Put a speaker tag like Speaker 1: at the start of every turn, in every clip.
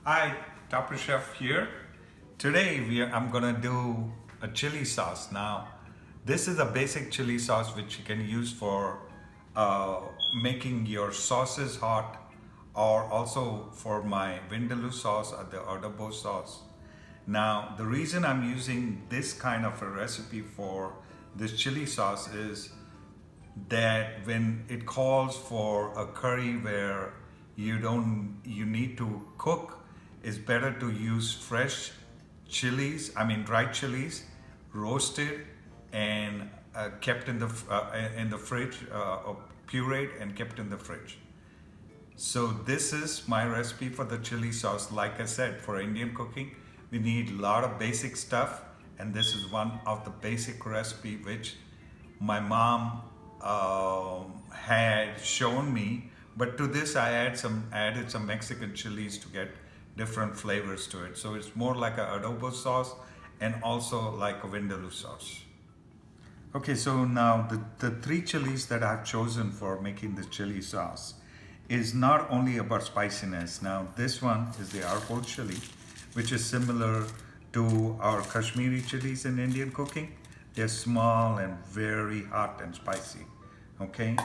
Speaker 1: Hi, Topper Chef here. Today I'm gonna do a chili sauce. Now, this is a basic chili sauce which you can use for uh, making your sauces hot, or also for my vindaloo sauce or the Adobo sauce. Now, the reason I'm using this kind of a recipe for this chili sauce is that when it calls for a curry where you need to cook, it's better to use fresh chilies, I mean dried chilies, roasted and kept in the fridge, or pureed and kept in the fridge. So this is my recipe for the chili sauce. Like I said, for Indian cooking, we need a lot of basic stuff, and this is one of the basic recipe which my mom had shown me. But to this, I added some Mexican chilies to get different flavors to it. So it's more like a adobo sauce and also like a vindaloo sauce. Okay, so now the three chilies that I've chosen for making the chili sauce is not only about spiciness. Now, this one is the Arbol chili, which is similar to our Kashmiri chilies in Indian cooking. They're small and very hot and spicy. Okay,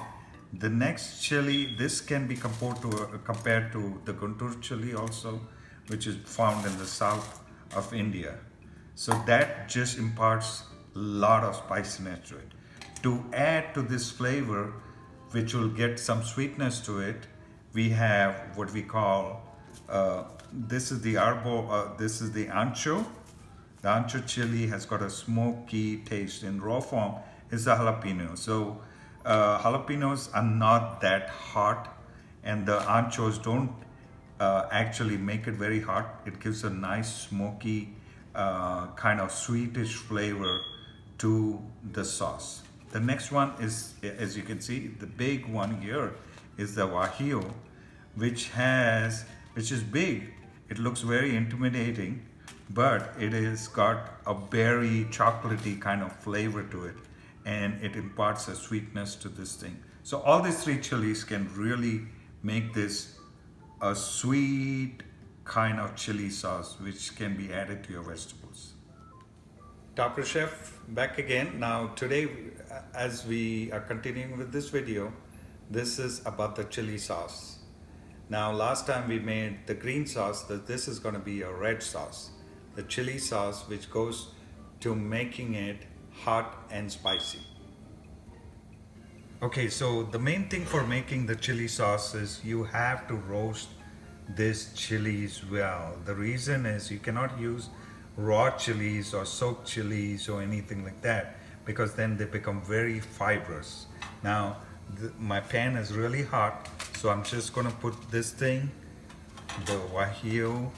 Speaker 1: the next chili, this can be compared to the Guntur chili also, which is found in the south of India. So that just imparts a lot of spiciness to it. To add to this flavor, which will get some sweetness to it, we have what we call this is the Arbol, this is the ancho. The ancho chili has got a smoky taste. In raw form is the jalapeno. So jalapenos are not that hot, and the anchos don't actually make it very hot. It gives a nice smoky kind of sweetish flavor to the sauce. The next one is, as you can see, the big one here is the guajillo, which is big. It looks very intimidating, but it has got a berry chocolatey kind of flavor to it, and it imparts a sweetness to this thing. So all these three chilies can really make this a sweet kind of chili sauce which can be added to your vegetables. Dr. Chef, back again. Now today, as we are continuing with this video, this is about the chili sauce. Now last time we made the green sauce, this is going to be a red sauce. The chili sauce which goes to making it hot and spicy. Okay, so the main thing for making the chili sauce is you have to roast this chilies well. The reason is you cannot use raw chilies or soaked chilies or anything like that, because then they become very fibrous. Now my pan is really hot, so I'm just gonna put this thing, the guajillo,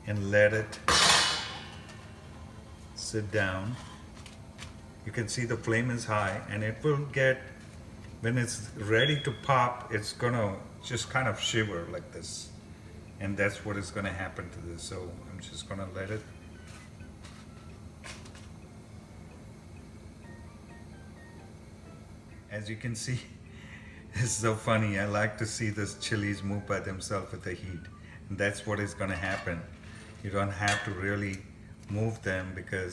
Speaker 1: and let it sit down. You can see the flame is high, and it will get, when it's ready to pop, it's gonna just kind of shiver like this, and that's what is gonna happen to this. So I'm just gonna let it. As you can see, it's so funny. I like to see these chilies move by themselves with the heat, and that's what is gonna happen. You don't have to really move them, because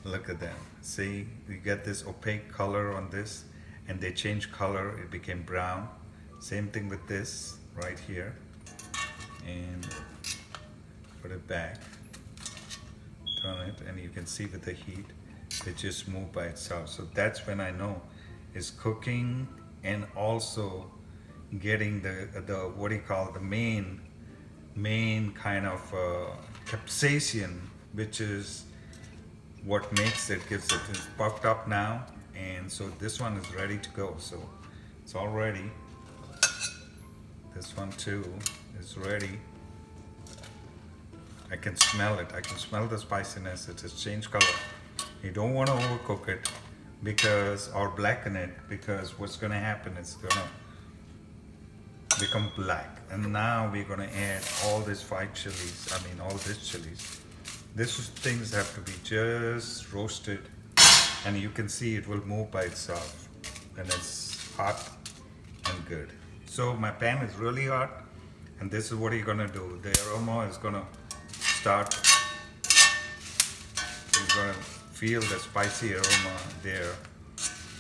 Speaker 1: look at them. See, you get this opaque color on this, and they change color. It became brown. Same thing with this right here. And put it back. Turn it, and you can see with the heat, it just moved by itself. So that's when I know it's cooking, and also getting the what do you call it, the main kind of capsaicin, which is what makes it, gives it, it's puffed up now, and so this one is ready to go. So it's all ready. This one too is ready. I can smell it. I can smell the spiciness. It has changed color. You don't want to overcook it, because, or blacken it, because what's going to happen is going to become black. And now we're going to add all these five chilies. I mean, all these chilies. These things have to be just roasted, and you can see it will move by itself, and it's hot and good. So my pan is really hot. And this is what you're gonna do. The aroma is gonna start. You're gonna feel the spicy aroma there.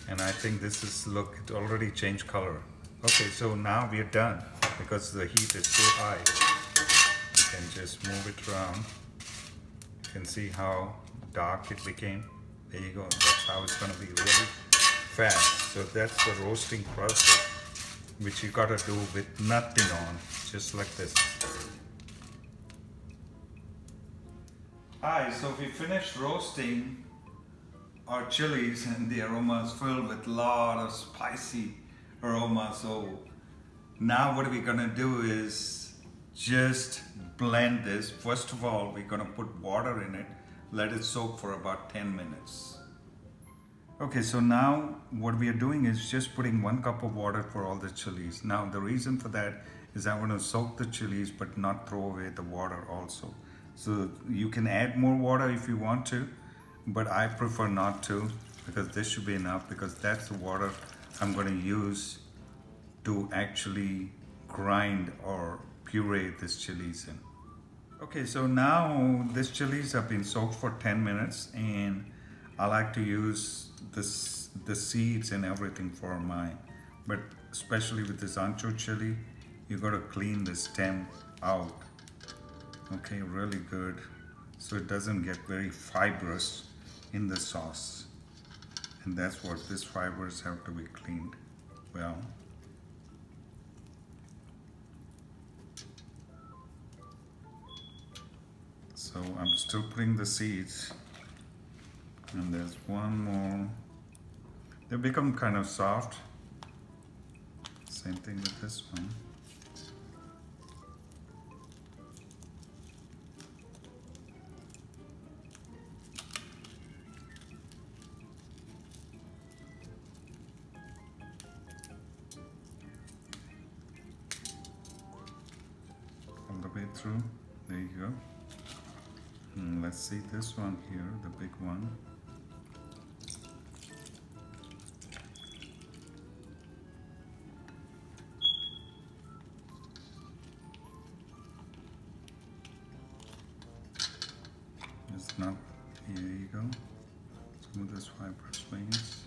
Speaker 1: And I think this is, look, it already changed color. Okay, so now we're done because the heat is too high. You can just move it around. You can see how dark it became. There you go. That's how it's gonna be really fast. So that's the roasting process, which you gotta do with nothing on, just like this. Hi, so we finished roasting our chilies and the aroma is filled with a lot of spicy aroma. So now what we're gonna do is just blend this. First of all, we're gonna put water in it, let it soak for about 10 minutes. Okay, so now what we are doing is just putting 1 cup of water for all the chilies. Now the reason for that is I want to soak the chilies but not throw away the water also. So you can add more water if you want to, but I prefer not to, because this should be enough, because that's the water I'm going to use to actually grind or puree this chilies in. Okay, so now this chilies have been soaked for 10 minutes and I like to use the seeds and everything for mine, but especially with this ancho chili, you got to clean the stem out. Okay, really good, so it doesn't get very fibrous in the sauce, and that's what these fibers have to be cleaned well. So I'm still putting the seeds, and there's one more. They become kind of soft. Same thing with this one. All the way through. There you go. And let's see this one here, the big one. It's not, here you go. Some of this fibrous veins.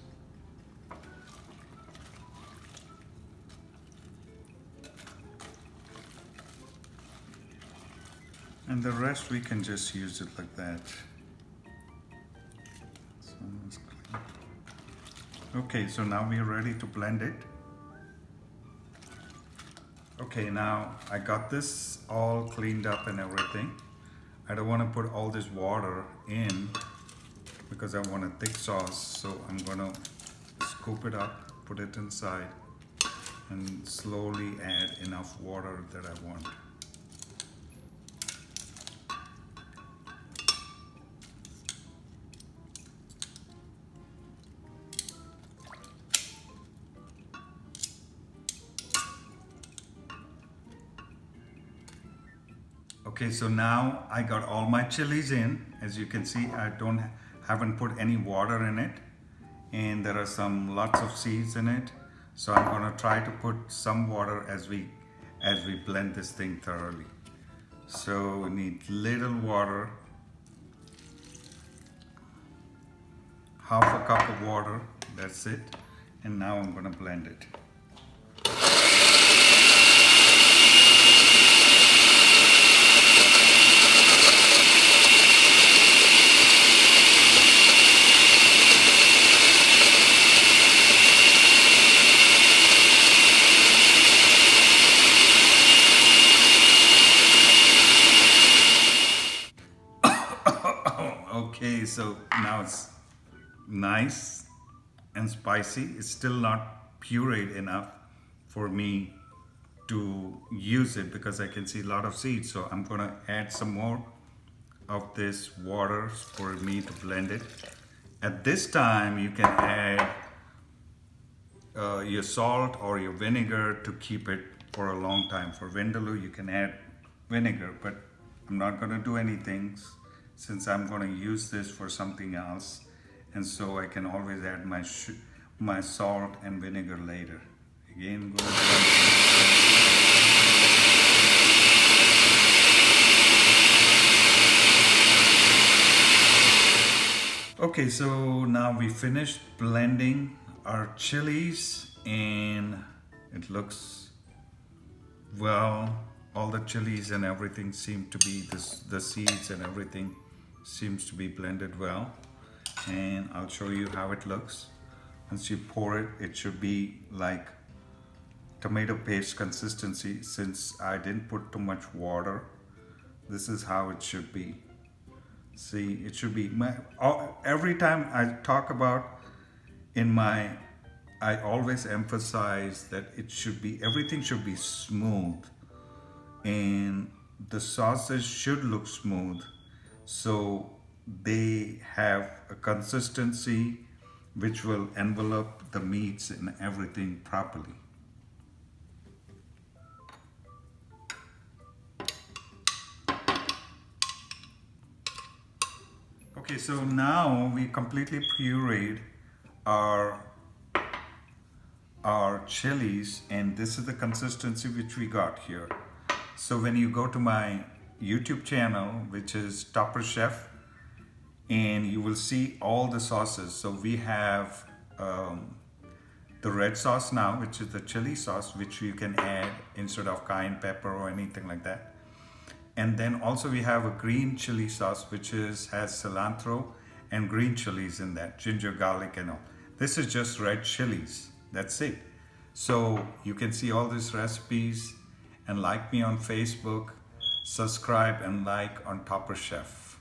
Speaker 1: And the rest we can just use it like that. So it's clean. Okay, so now we are ready to blend it. Okay, now I got this all cleaned up and everything. I don't want to put all this water in because I want a thick sauce, so I'm gonna scoop it up, put it inside, and slowly add enough water that I want. Okay, so now I got all my chilies in. As you can see, I haven't put any water in it, and there are lots of seeds in it. So I'm gonna try to put some water as we blend this thing thoroughly. So we need little water, half a cup of water, that's it. And now I'm gonna blend it. Okay, so now it's nice and spicy. It's still not pureed enough for me to use it because I can see a lot of seeds. So I'm gonna add some more of this water for me to blend it. At this time, you can add your salt or your vinegar to keep it for a long time. For vindaloo, you can add vinegar, but I'm not gonna do anything since I'm going to use this for something else, and so I can always add my salt and vinegar later. Again, go Okay, so now we finished blending our chilies and it looks well. All the chilies and everything seem to be the seeds and everything seems to be blended well. And I'll show you how it looks. Once you pour it, it should be like tomato paste consistency. Since I didn't put too much water, this is how it should be. See, it should be every time I talk about in my, I always emphasize that it should be, everything should be smooth and the sauces should look smooth, so they have a consistency which will envelop the meats and everything properly. Okay, so now we completely pureed our our chilies, and this is the consistency which we got here. So when you go to my YouTube channel, which is Topper Chef, and you will see all the sauces. So we have the red sauce now, which is the chili sauce, which you can add instead of cayenne pepper or anything like that. And then also we have a green chili sauce, which has cilantro and green chilies in that, ginger, garlic and all. This is just red chilies, that's it. So you can see all these recipes and like me on Facebook, subscribe and like on Topper Chef.